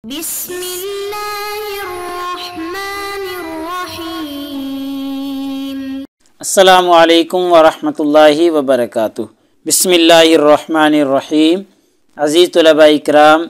بسم اللہ الرحمن الرحیم۔ السلام علیکم ورحمۃ اللہ وبرکاتہ۔ بسم اللہ الرحمن الرحیم۔ عزیز طلباء اکرام،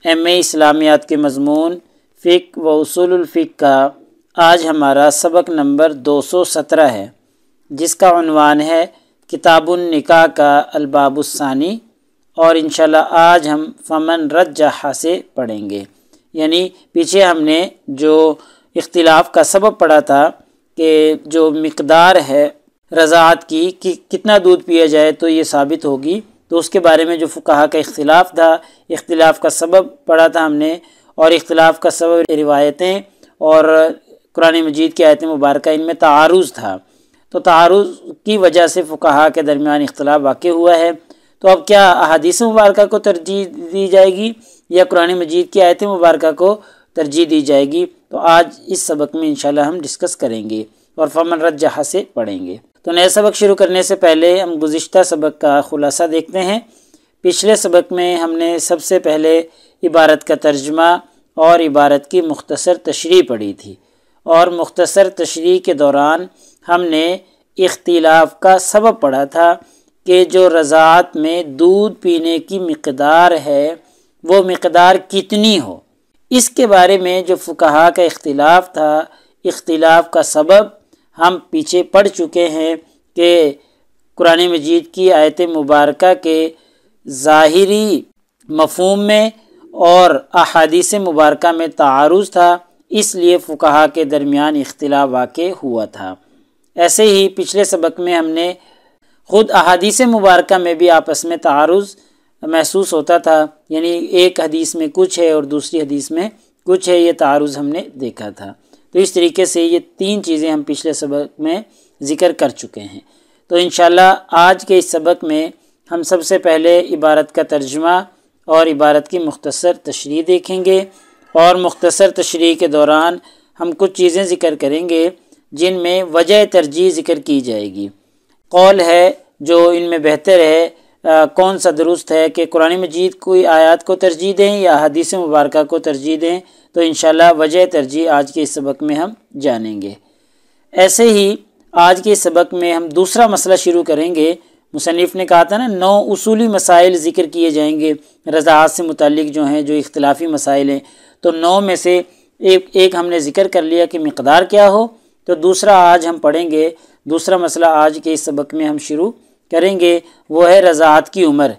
ایم اے اسلامیات کے مضمون فقہ و اصول الفقہ کا آج ہمارا سبق نمبر 217 ہے، جس کا عنوان ہے کتاب النکاح کا الباب الثانی، اور انشاءاللہ آج ہم فمن رجح سے پڑھیں گے۔ یعنی پیچھے ہم نے جو اختلاف کا سبب پڑھا تھا کہ جو مقدار ہے رضاعت کی کہ کتنا دودھ پیا جائے تو یہ ثابت ہوگی، تو اس کے بارے میں جو فقہا کا اختلاف تھا، اختلاف کا سبب پڑھا تھا ہم نے، اور اختلاف کا سبب روایتیں اور قرآن مجید کی آیت مبارکہ ان میں تعارض تھا، تو تعارض کی وجہ سے فقہا کے درمیان اختلاف واقع ہوا ہے۔ تو اب کیا احادیث مبارکہ کو ترجیح دی جائے گی یا قرآن مجید کی آیت مبارکہ کو ترجیح دی جائے گی؟ تو آج اس سبق میں انشاءاللہ ہم ڈسکس کریں گے اور فمن رجح سے پڑھیں گے۔ تو نئے سبق شروع کرنے سے پہلے ہم گزشتہ سبق کا خلاصہ دیکھتے ہیں۔ پچھلے سبق میں ہم نے سب سے پہلے عبارت کا ترجمہ اور عبارت کی مختصر تشریح پڑھی تھی، اور مختصر تشریح کے دوران ہم نے اختلاف کا سبب پڑھا تھا کہ جو رضاعت میں دودھ پینے کی مقدار ہے وہ مقدار کتنی ہو۔ اس کے بارے میں جو فقہا کا اختلاف تھا، اختلاف کا سبب ہم پیچھے پڑھ چکے ہیں کہ قرآن مجید کی آیت مبارکہ کے ظاہری مفہوم میں اور احادیث مبارکہ میں تعارض تھا، اس لیے فقہا کے درمیان اختلاف واقع ہوا تھا۔ ایسے ہی پچھلے سبق میں ہم نے خود احادیث مبارکہ میں بھی آپس میں تعارض محسوس ہوتا تھا، یعنی ایک حدیث میں کچھ ہے اور دوسری حدیث میں کچھ ہے، یہ تعارض ہم نے دیکھا تھا۔ تو اس طریقے سے یہ تین چیزیں ہم پچھلے سبق میں ذکر کر چکے ہیں۔ تو انشاءاللہ آج کے اس سبق میں ہم سب سے پہلے عبارت کا ترجمہ اور عبارت کی مختصر تشریح دیکھیں گے، اور مختصر تشریح کے دوران ہم کچھ چیزیں ذکر کریں گے جن میں وجہ ترجیح ذکر کی جائے گی۔ قول ہے جو ان میں بہتر ہے، کون سا درست ہے کہ قرآن مجید کوئی آیات کو ترجیح دیں یا حدیث مبارکہ کو ترجیح دیں، تو انشاءاللہ وجہ ترجیح آج کے اس سبق میں ہم جانیں گے۔ ایسے ہی آج کے اس سبق میں ہم دوسرا مسئلہ شروع کریں گے۔ مصنف نے کہا تھا نا 9 اصولی مسائل ذکر کیے جائیں گے رضاعت سے متعلق جو ہیں، جو اختلافی مسائل ہیں، تو 9 میں سے ایک ہم نے ذکر کر لیا کہ مقدار کیا ہو، تو دوسرا آج ہم پڑھیں گے۔ دوسرا مسئلہ آج کے اس سبق میں ہم شروع کریں گے، وہ ہے رضاعت کی عمر،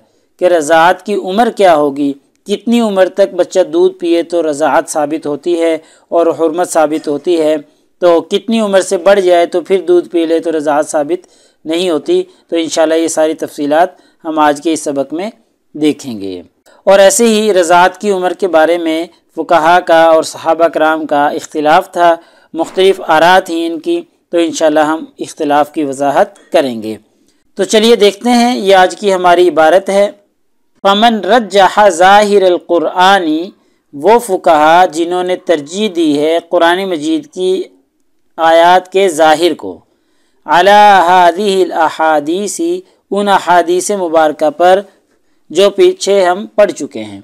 کہ رضاعت کی عمر کیا ہوگی، کتنی عمر تک بچہ دودھ پیے تو رضاعت ثابت ہوتی ہے اور حرمت ثابت ہوتی ہے، تو کتنی عمر سے بڑھ جائے تو پھر دودھ پی لے تو رضاعت ثابت نہیں ہوتی۔ تو انشاءاللہ یہ ساری تفصیلات ہم آج کے اس سبق میں دیکھیں گے۔ اور ایسے ہی رضاعت کی عمر کے بارے میں فقہا کا اور صحابہ کرام کا اختلاف تھا، مختلف آراء تھیں ان کی، تو انشاءاللہ ہم اختلاف کی وضاحت کریں گے۔ تو چلیے دیکھتے ہیں، یہ آج کی ہماری عبارت ہے۔ فمن رجح ظاہر القرآن، وہ فقہا جنہوں نے ترجیح دی ہے قرآن مجید کی آیات کے ظاہر کو، علی ہذہ الاحادیث، ان احادیث مبارکہ پر جو پیچھے ہم پڑھ چکے ہیں،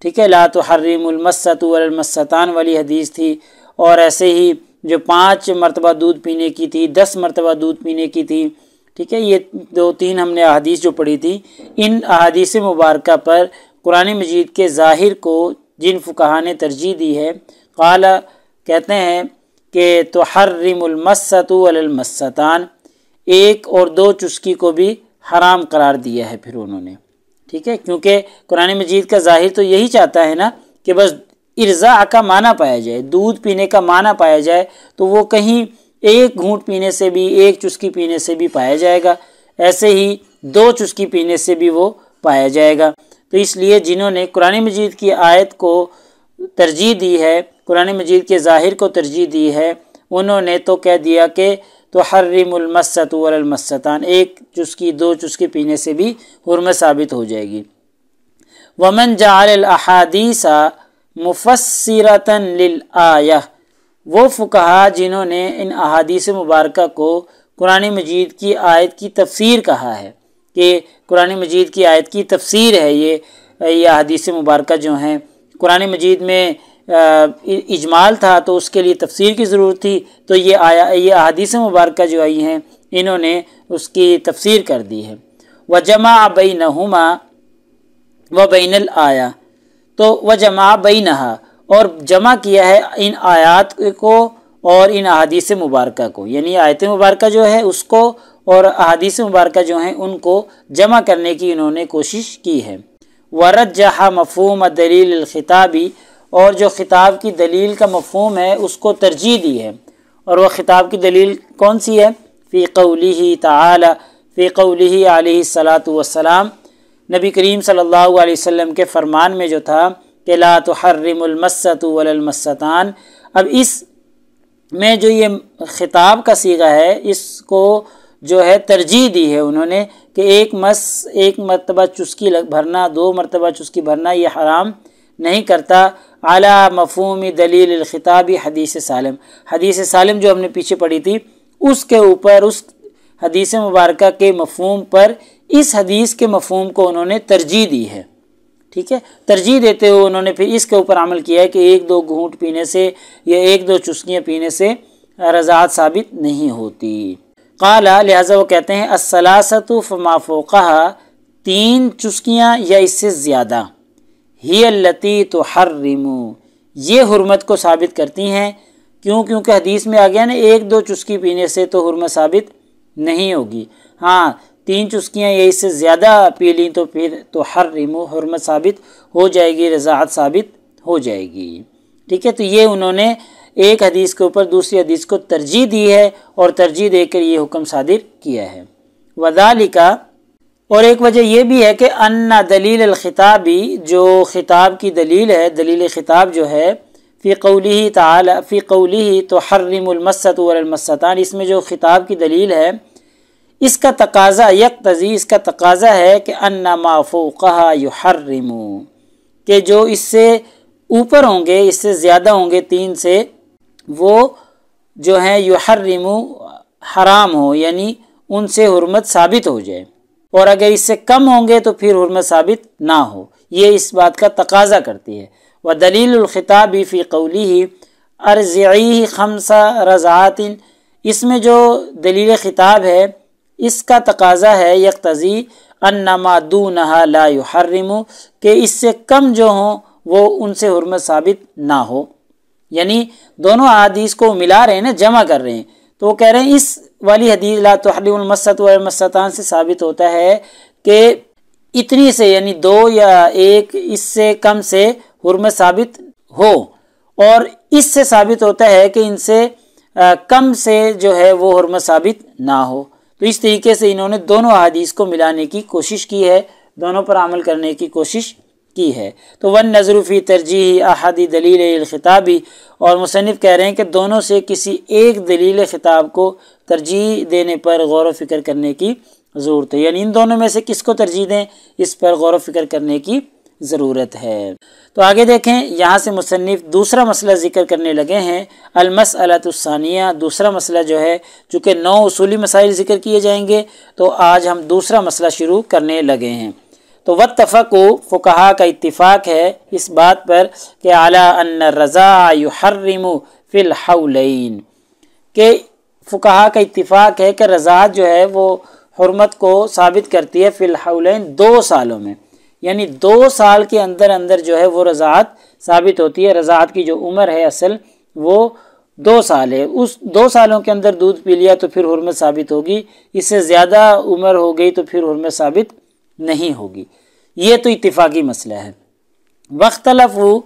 ٹھیک ہے، لا تحرم المسۃ ولا المستان والی حدیث تھی، اور ایسے ہی جو 5 مرتبہ دودھ پینے کی تھی، 10 مرتبہ دودھ پینے کی تھی، ٹھیک ہے، یہ 2-3 ہم نے احادیث جو پڑھی تھی، ان احادیث مبارکہ پر قرآن مجید کے ظاہر کو جن فقہا نے ترجیح دی ہے، قال کہتے ہیں کہ تحرم المسۃ ولا المستان، 1 اور 2 چسکی کو بھی حرام قرار دیا ہے پھر انہوں نے، ٹھیک ہے، کیونکہ قرآن مجید کا ظاہر تو یہی چاہتا ہے نا کہ بس ارضاء کا معنی پایا جائے، دودھ پینے کا معنی پایا جائے، تو وہ کہیں 1 گھونٹ پینے سے بھی، 1 چسکی پینے سے بھی پایا جائے گا، ایسے ہی 2 چسکی پینے سے بھی وہ پایا جائے گا۔ تو اس لیے جنہوں نے قرآن مجید کی آیت کو ترجیح دی ہے، قرآن مجید کے ظاہر کو ترجیح دی ہے، انہوں نے تو کہہ دیا کہ تحرم المسۃ ولا المستان، 1 چسکی 2 چسکی پینے سے بھی حرمت ثابت ہو جائے گی۔ ومن جعل الاحادیث مفسرۃ للآیہ، وہ فقہا جنہوں نے ان احادیث مبارکہ کو قرآن مجید کی آیت کی تفسیر کہا ہے، کہ قرآن مجید کی آیت کی تفسیر ہے یہ احادیث مبارکہ جو ہیں، قرآن مجید میں اجمال تھا تو اس کے لیے تفسیر کی ضرورت تھی، تو یہ احادیث مبارکہ جو آئی ہیں انہوں نے اس کی تفسیر کر دی ہے۔ وجمع بینہما وبین الآیہ، تو وجمع بینہا، اور جمع کیا ہے ان آیات کو اور ان احادیث مبارکہ کو، یعنی آیت مبارکہ جو ہے اس کو اور احادیث مبارکہ جو ہیں ان کو جمع کرنے کی انہوں نے کوشش کی ہے۔ ورجح مفہوم دلیل الخطابی، اور جو خطاب کی دلیل کا مفہوم ہے اس کو ترجیح دی ہے، اور وہ خطاب کی دلیل کون سی ہے؟ فی قولہ تعالی، فی قولہ علیہ الصلاۃ والسلام، نبی کریم صلی اللہ علیہ وسلم کے فرمان میں جو تھا کہ لا تحرم المسۃ ولا المستان، اب اس میں جو یہ خطاب کا صیغہ ہے اس کو جو ہے ترجیح دی ہے انہوں نے کہ ایک مرتبہ چسکی بھرنا، 2 مرتبہ چسکی بھرنا یہ حرام نہیں کرتا، اعلی مفہوم دلیل الخطاب حدیث سالم، حدیث سالم جو ہم نے پیچھے پڑھی تھی اس کے اوپر، اس حدیث مبارکہ کے مفہوم پر اس حدیث کے مفہوم کو انہوں نے ترجیح دی ہے، ٹھیک ہے، ترجیح دیتے ہوئے انہوں نے پھر اس کے اوپر عمل کیا ہے کہ 1-2 گھونٹ پینے سے یا 1-2 چسکیاں پینے سے رضاعت ثابت نہیں ہوتی۔ قال، لہٰذا وہ کہتے ہیں الثلاثۃ فما فوقہا، 3 چسکیاں یا اس سے زیادہ، ہی التی تحرم، یہ حرمت کو ثابت کرتی ہیں، کیونکہ حدیث میں آ گیا نا 1-2 چسکی پینے سے تو حرمت ثابت نہیں ہوگی، ہاں 3 چسکیاں یا اس سے زیادہ پی لیں تو پھر تحرم، حرمت ثابت ہو جائے گی، رضاعت ثابت ہو جائے گی، ٹھیک ہے۔ تو یہ انہوں نے ایک حدیث کے اوپر دوسری حدیث کو ترجیح دی ہے اور ترجیح دے کر یہ حکم صادر کیا ہے۔ وذالک، اور ایک وجہ یہ بھی ہے کہ ان دلیل الخطابی، جو خطاب کی دلیل ہے، دلیل خطاب جو ہے فی قولہ تعالی، فی قولہ تحرم المسۃ ولا المستان، اس میں جو خطاب کی دلیل ہے اس کا تقاضا یقتضی، اس کا تقاضا ہے کہ ان ما فوقہا یحرم، کہ جو اس سے اوپر ہوں گے، اس سے زیادہ ہوں گے 3 سے، وہ جو ہیں یحرم حرام ہو، یعنی ان سے حرمت ثابت ہو جائے، اور اگر اس سے کم ہوں گے تو پھر حرمت ثابت نہ ہو، یہ اس بات کا تقاضا کرتی ہے۔ ودلیل الخطاب فی قولہ ارضعیہ 5 رضعات، اس میں جو دلیل خطاب ہے اس کا تقاضا ہے یقتضی ان ما دونہا لا یحرم، کہ اس سے کم جو ہوں وہ ان سے حرمت ثابت نہ ہو، یعنی دونوں احادیث کو ملا رہے ہیں نا، جمع کر رہے ہیں، تو وہ کہہ رہے ہیں اس والی حدیث لا تحرم المسۃ ولا المستان سے ثابت ہوتا ہے کہ اتنی سے، یعنی 2 یا 1 اس سے کم سے حرمت ثابت ہو، اور اس سے ثابت ہوتا ہے کہ ان سے کم سے جو ہے وہ حرمت ثابت نہ ہو۔ تو اس طریقے سے انہوں نے دونوں احادیث کو ملانے کی کوشش کی ہے، دونوں پر عمل کرنے کی کوشش کی ہے۔ تو والنظر فی ترجیح احد دلیل الخطابی، اور مصنف کہہ رہے ہیں کہ دونوں سے کسی ایک دلیل خطاب کو ترجیح دینے پر غور و فکر کرنے کی ضرورت ہے، یعنی ان دونوں میں سے کس کو ترجیح دیں اس پر غور و فکر کرنے کی ضرورت ہے۔ تو آگے دیکھیں، یہاں سے مصنف دوسرا مسئلہ ذکر کرنے لگے ہیں، المسألۃ الثانیہ، دوسرا مسئلہ جو ہے، چونکہ 9 اصولی مسائل ذکر کیے جائیں گے تو آج ہم دوسرا مسئلہ شروع کرنے لگے ہیں۔ تو واتفقوا، فقہا کا اتفاق ہے اس بات پر کہ علی ان الرضاع یحرم فی الحولین، کہ فقہا کا اتفاق ہے کہ رضاعت جو ہے وہ حرمت کو ثابت کرتی ہے فی الحولین، 2 سالوں میں، یعنی 2 سال کے اندر اندر جو ہے وہ رضاعت ثابت ہوتی ہے۔ رضاعت کی جو عمر ہے اصل وہ 2 سال ہے، اس 2 سالوں کے اندر دودھ پی لیا تو پھر حرمت ثابت ہوگی، اس سے زیادہ عمر ہو گئی تو پھر حرمت ثابت نہیں ہوگی، یہ تو اتفاقی مسئلہ ہے۔ واختلفوا،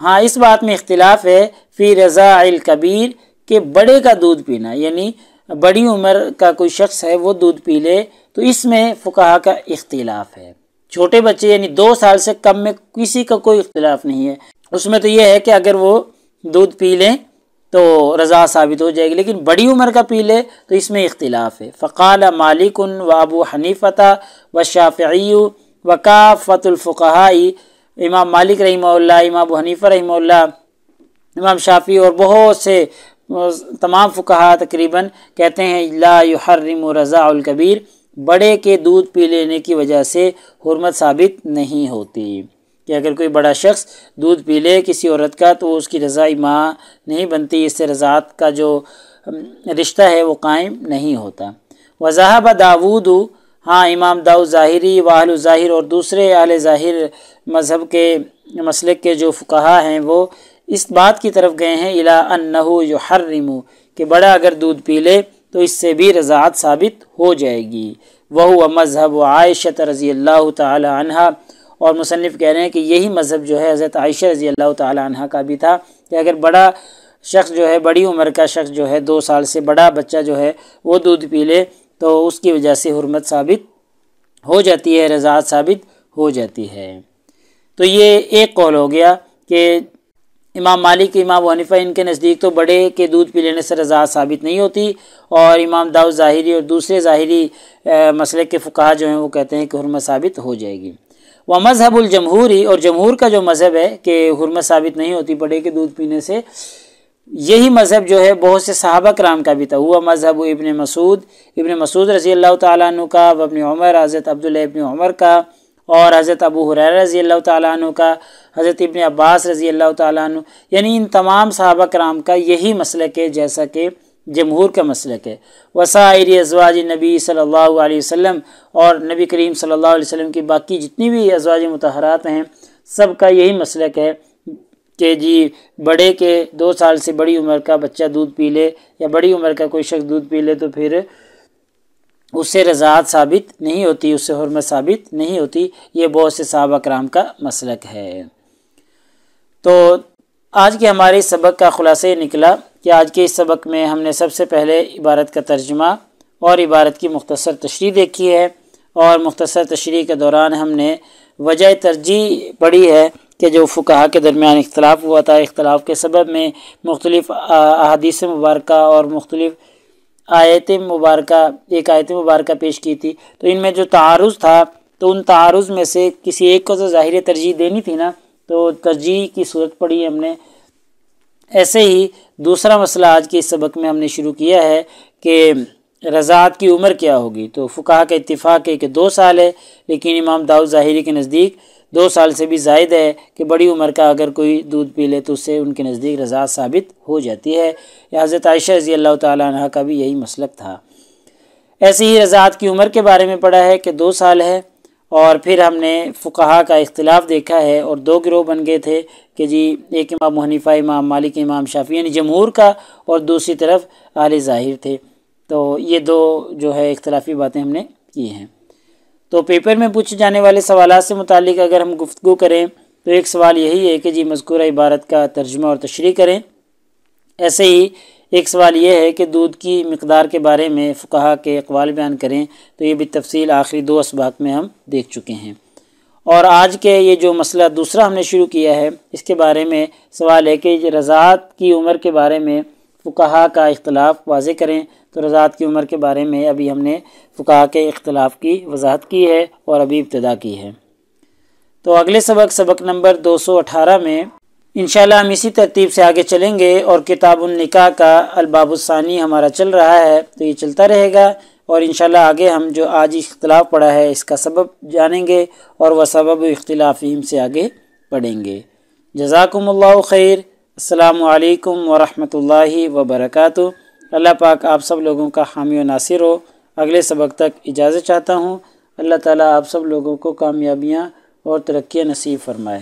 ہاں اس بات میں اختلاف ہے، فی رضاع الکبیر، کہ بڑے کا دودھ پینا، یعنی بڑی عمر کا کوئی شخص ہے وہ دودھ پی لے، تو اس میں فقہا کا اختلاف ہے۔ چھوٹے بچے یعنی 2 سال سے کم میں کسی کا کوئی اختلاف نہیں ہے، اس میں تو یہ ہے کہ اگر وہ دودھ پی لیں تو رضا ثابت ہو جائے گی، لیکن بڑی عمر کا پی لے تو اس میں اختلاف ہے۔ فقال مالک و ابو حنیفہ و شافعی و کافۃ الفقہاء، امام مالک رحمہ اللہ، امام ابو حنیفہ رحمہ اللہ، امام شافعی اور بہت سے تمام فقہا تقریباً کہتے ہیں لا یحرم رضاع الکبیر، بڑے کے دودھ پی لینے کی وجہ سے حرمت ثابت نہیں ہوتی۔ کہ اگر کوئی بڑا شخص دودھ پی لے کسی عورت کا تو اس کی رضائی ماں نہیں بنتی، اس سے رضاعت کا جو رشتہ ہے وہ قائم نہیں ہوتا۔ وذهب داود، ہاں امام داؤد ظاہری و اہل ظاہر اور دوسرے اہل ظاہر مذہب کے مسلک کے جو فقہا ہیں وہ اس بات کی طرف گئے ہیں الی انہ یحرم، کہ بڑا اگر دودھ پی لے تو اس سے بھی رضاعت ثابت ہو جائے گی۔ وہو مذہب عائشہ رضی اللہ تعالی عنہا، اور مصنف کہہ رہے ہیں کہ یہی مذہب جو ہے حضرت عائشہ رضی اللہ تعالی عنہا کا بھی تھا کہ اگر بڑا شخص جو ہے، بڑی عمر کا شخص جو ہے، 2 سال سے بڑا بچہ جو ہے وہ دودھ پی لے تو اس کی وجہ سے حرمت ثابت ہو جاتی ہے، رضاعت ثابت ہو جاتی ہے۔ تو یہ ایک قول ہو گیا کہ امام مالک، امام ابو حنیفہ ان کے نزدیک تو بڑے کے دودھ پی لینے سے رضاعت ثابت نہیں ہوتی، اور امام داؤد ظاہری اور دوسرے ظاہری مسلک کے فقہا جو ہیں وہ کہتے ہیں کہ حرمت ثابت ہو جائے گی۔ ومذہب الجمہوری، اور جمہور کا جو مذہب ہے کہ حرمت ثابت نہیں ہوتی بڑے کے دودھ پینے سے، یہی مذہب جو ہے بہت سے صحابہ کرام کا بھی تھا۔ ہوا مذہب ابن مسعود رضی اللہ تعالیٰ عنہ کا، ابن عمر، حضرت عبداللہ ابن عمر کا، اور حضرت ابو ہریرہ رضی اللہ تعالیٰ عنہ کا، حضرت ابن عباس رضی اللہ تعالیٰ عنہ، یعنی ان تمام صحابہ کرام کا یہی مسلک ہے جیسا کہ جمہور کا مسلک ہے۔ وسائر ازواج نبی صلی اللہ علیہ وسلم، اور نبی کریم صلی اللہ علیہ وسلم کی باقی جتنی بھی ازواج مطہرات ہیں سب کا یہی مسلک ہے کہ جی بڑے کے 2 سال سے بڑی عمر کا بچہ دودھ پی لے یا بڑی عمر کا کوئی شخص دودھ پی لے تو پھر اس سے رضاعت ثابت نہیں ہوتی، اس سے حرمت ثابت نہیں ہوتی۔ یہ بہت سے صحابہ کرام کا مسلک ہے۔ تو آج کے ہمارے سبق کا خلاصہ یہ نکلا کہ آج کے اس سبق میں ہم نے سب سے پہلے عبارت کا ترجمہ اور عبارت کی مختصر تشریح دیکھی ہے، اور مختصر تشریح کے دوران ہم نے وجہ ترجیح پڑھی ہے کہ جو فقہا کے درمیان اختلاف ہوا تھا، اختلاف کے سبب میں مختلف احادیث مبارکہ اور مختلف ایک آیت مبارکہ پیش کی تھی، تو ان میں جو تعارض تھا تو ان تعارض میں سے کسی ایک کو تو ظاہر ترجیح دینی تھی نا، تو ترجیح کی صورت پڑھی ہم نے۔ ایسے ہی دوسرا مسئلہ آج کے اس سبق میں ہم نے شروع کیا ہے کہ رضاعت کی عمر کیا ہوگی۔ تو فقہا کا اتفاق ہے کہ 2 سال ہے، لیکن امام داؤد ظاہری کے نزدیک 2 سال سے بھی زائد ہے کہ بڑی عمر کا اگر کوئی دودھ پی لے تو اس سے ان کے نزدیک رضاعت ثابت ہو جاتی ہے۔ حضرت عائشہ رضی اللہ تعالیٰ عنہ کا بھی یہی مسلک تھا۔ ایسے ہی رضاعت کی عمر کے بارے میں پڑھا ہے کہ 2 سال ہے، اور پھر ہم نے فقہا کا اختلاف دیکھا ہے، اور 2 گروہ بن گئے تھے کہ جی ایک امام ابو حنیفہ، امام مالک، امام شافعی، یعنی جمہور کا، اور دوسری طرف اہل ظاہر تھے۔ تو یہ 2 جو ہے اختلافی باتیں ہم نے کی ہیں۔ تو پیپر میں پوچھے جانے والے سوالات سے متعلق اگر ہم گفتگو کریں تو ایک سوال یہی ہے کہ جی مذکورہ عبارت کا ترجمہ اور تشریح کریں۔ ایسے ہی ایک سوال یہ ہے کہ دودھ کی مقدار کے بارے میں فقہا کے اقوال بیان کریں، تو یہ بھی تفصیل آخری 2 اسباق میں ہم دیکھ چکے ہیں۔ اور آج کے یہ جو مسئلہ دوسرا ہم نے شروع کیا ہے، اس کے بارے میں سوال ہے کہ رضاعت کی عمر کے بارے میں فقہا کا اختلاف واضح کریں۔ تو رضاعت کی عمر کے بارے میں ابھی ہم نے فقہا کے اختلاف کی وضاحت کی ہے اور ابھی ابتدا کی ہے۔ تو اگلے سبق نمبر 218 میں انشاءاللہ ہم اسی ترتیب سے آگے چلیں گے، اور کتاب النکاح کا الباب الثانی ہمارا چل رہا ہے، تو یہ چلتا رہے گا، اور انشاءاللہ آگے ہم جو آج اختلاف پڑھا ہے اس کا سبب جانیں گے، اور وہ سبب اختلافہم سے آگے پڑھیں گے۔ جزاکم اللہ خیر۔ السلام علیکم ورحمۃ اللہ وبرکاتہ۔ اللہ پاک آپ سب لوگوں کا حامی و ناصر ہو۔ اگلے سبق تک اجازت چاہتا ہوں۔ اللہ تعالیٰ آپ سب لوگوں کو کامیابیاں اور ترقیاں نصیب فرمائے۔